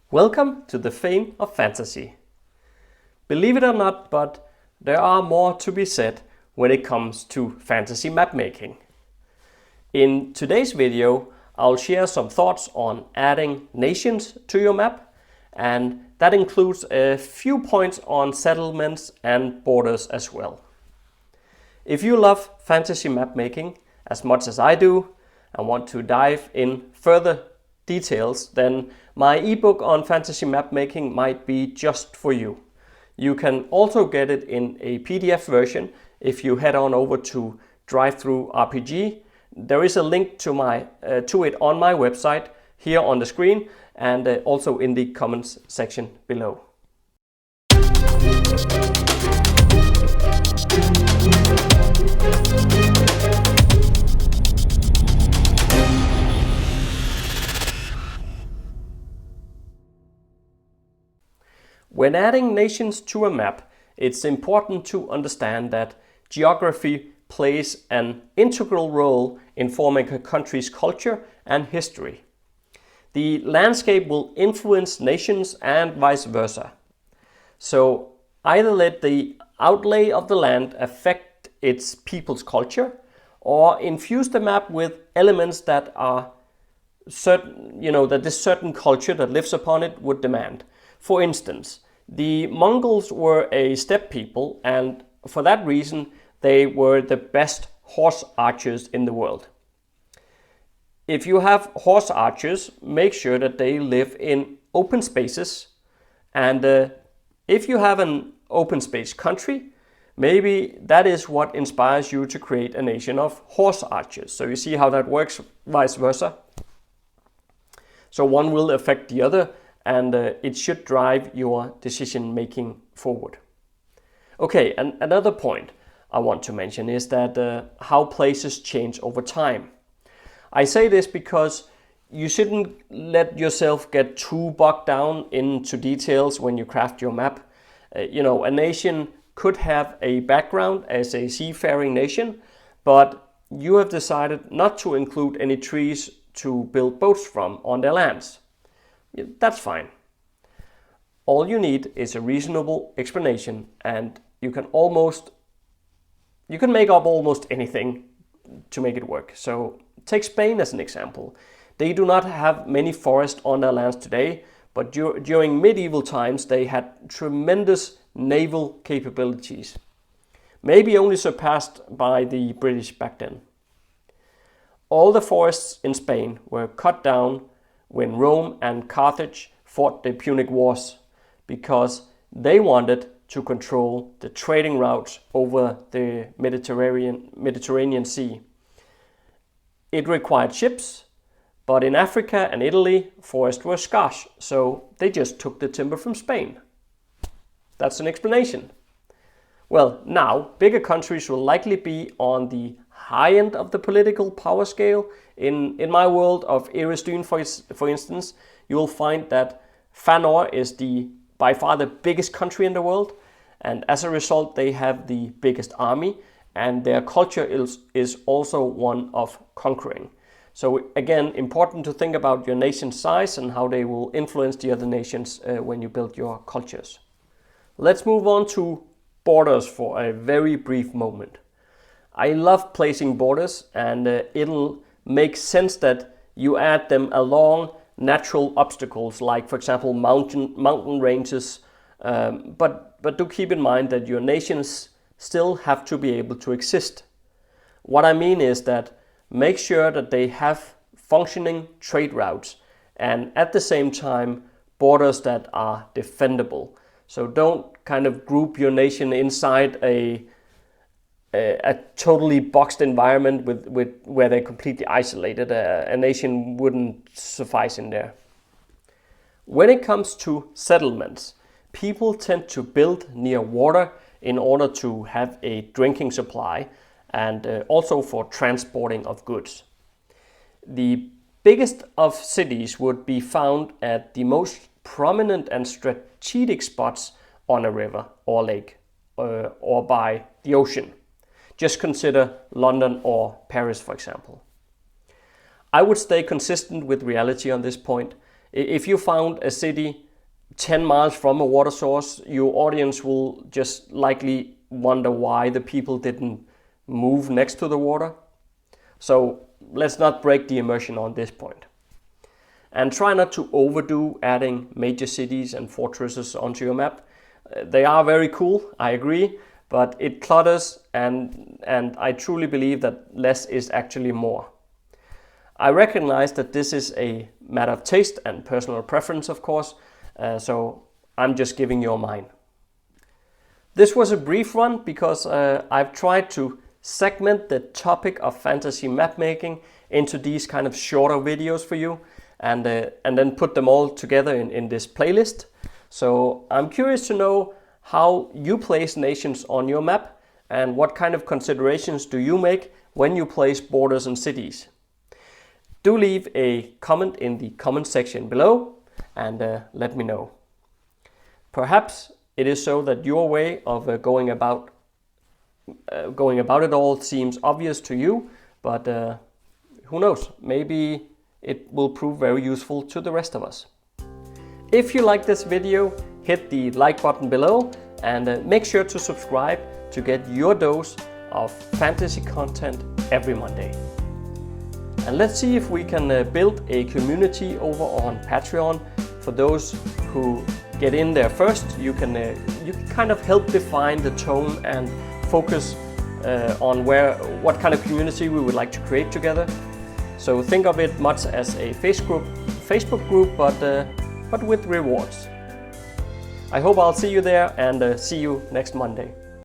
Welcome to the fame of fantasy. Believe it or not, but there are more to be said when it comes to fantasy map making. In today's video, I'll share some thoughts on adding nations to your map, and that includes a few points on settlements and borders as well. If you love fantasy map making as much as I do and want to dive in further details, then my ebook on fantasy map making might be just for you. You can also get it in a PDF version if you head on over to DriveThruRPG. There is a link to it on my website here on the screen and also in the comments section below. When adding nations to a map, it's important to understand that geography plays an integral role in forming a country's culture and history. The landscape will influence nations and vice versa. So either let the outlay of the land affect its people's culture, or infuse the map with elements that are certain, that this certain culture that lives upon it would demand. For instance, the Mongols were a steppe people, and for that reason they were the best horse archers in the world. If you have horse archers, make sure that they live in open spaces, and if you have an open space country, maybe that is what inspires you to create a nation of horse archers. So you see how that works, vice versa. So one will affect the other, and it should drive your decision making forward. Okay, and another point I want to mention is that how places change over time. I say this because you shouldn't let yourself get too bogged down into details when you craft your map. A nation could have a background as a seafaring nation, but you have decided not to include any trees to build boats from on their lands. That's fine. All you need is a reasonable explanation, and you can make up almost anything to make it work. So take Spain as an example. They do not have many forests on their lands today, but during medieval times they had tremendous naval capabilities, maybe only surpassed by the British back then. All the forests in Spain were cut down when Rome and Carthage fought the Punic Wars, because they wanted to control the trading routes over the Mediterranean Sea. It required ships, but in Africa and Italy, forests were scarce, so they just took the timber from Spain. That's an explanation. Well, now, bigger countries will likely be on the high end of the political power scale. In my world of Erisdune, for instance, you will find that Fanor is by far the biggest country in the world, and as a result they have the biggest army, and their culture is also one of conquering. So again, important to think about your nation's size and how they will influence the other nations when you build your cultures. Let's move on to borders for a very brief moment. I love placing borders, and it'll make sense that you add them along natural obstacles, like for example mountain ranges, but do keep in mind that your nations still have to be able to exist. What I mean is that make sure that they have functioning trade routes, and at the same time borders that are defendable. So don't kind of group your nation inside a totally boxed environment where they're completely isolated. A nation wouldn't suffice in there. When it comes to settlements, people tend to build near water in order to have a drinking supply, and also for transporting of goods. The biggest of cities would be found at the most prominent and strategic spots on a river or lake or by the ocean. Just consider London or Paris, for example. I would stay consistent with reality on this point If you found a city 10 miles from a water source, your audience will just likely wonder why the people didn't move next to the water. So let's not break the immersion on this point. And try not to overdo adding major cities and fortresses onto your map. They are very cool, I agree, but it clutters, and I truly believe that less is actually more. I recognize that this is a matter of taste and personal preference, of course, so I'm just giving you mine. This was a brief one because I've tried to segment the topic of fantasy mapmaking into these kind of shorter videos for you, and then put them all together in this playlist. So I'm curious to know how you place nations on your map, and what kind of considerations do you make when you place borders and cities. Do leave a comment in the comment section below and let me know. Perhaps it is so that your way of going about it all seems obvious to you, but who knows, maybe it will prove very useful to the rest of us. If you like this video, hit the like button below and make sure to subscribe to get your dose of fantasy content every Monday. And let's see if we can build a community over on Patreon. For those who get in there first, you can kind of help define the tone and focus on what kind of community we would like to create together. So think of it much as a Facebook group, but with rewards. I hope I'll see you there, and see you next Monday.